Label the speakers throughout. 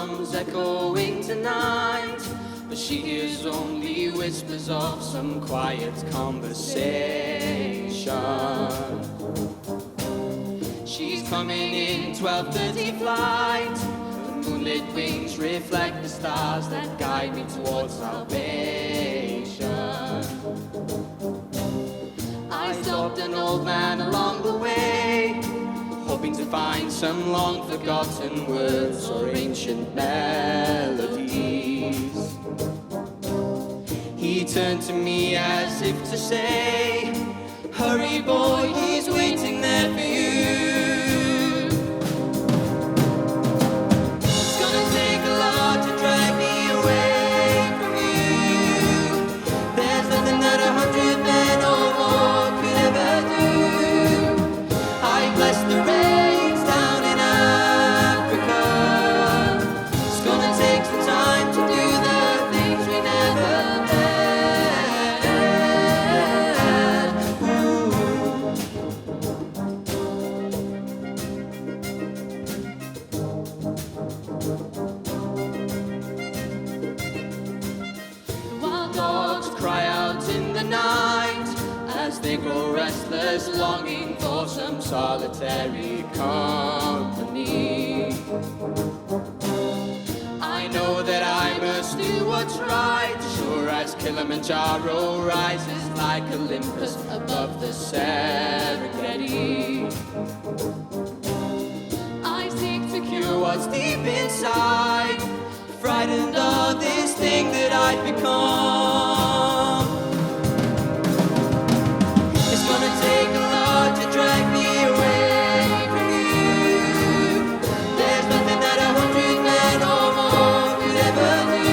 Speaker 1: comes echoing tonight, but she hears only whispers of some quiet conversation. She's coming in 12:30 flight. The moonlit wings reflect the stars that guide me towards salvation. I stopped an old man along the way, hoping to find some long-forgotten words or ancient melodies. He turned to me as if to say, "Hurry, boy, he's waiting there for you." It's gonna take a lot to drag me away from you. There's nothing that 100 men or more could ever do. I bless the rains down in Africa. It's gonna take some time to do the things we never had. The wild dogs cry out in the night as they grow restless, longing for some solitary company. I know that I must do what's right, sure as Kilimanjaro rises like Olympus above the Serengeti. I seek to cure what's deep inside, frightened of this thing that I've become. It's gonna take a lot to drag me away from you. There's nothing that 100 men or more could ever do.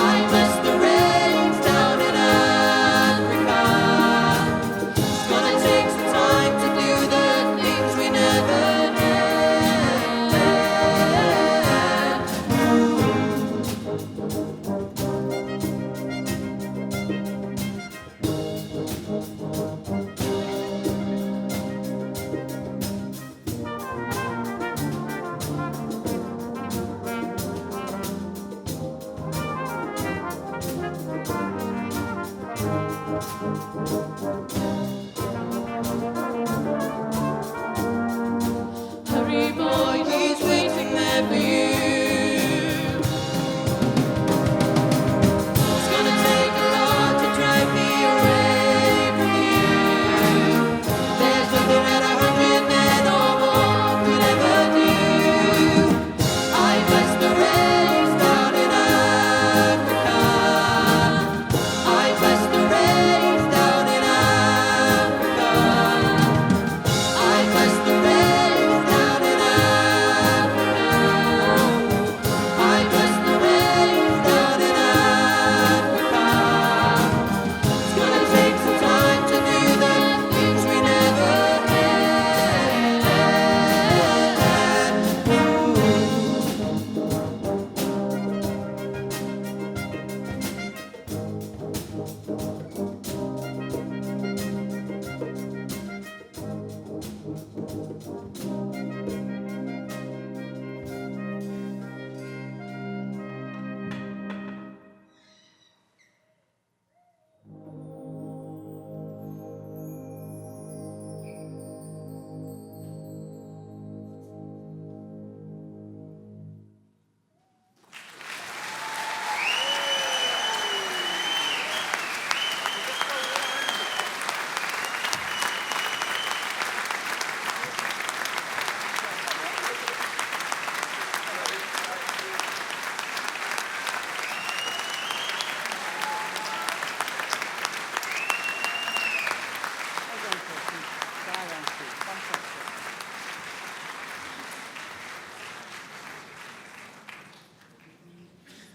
Speaker 1: I bless the rains down in Africa. It's gonna take some time to do the things we never had.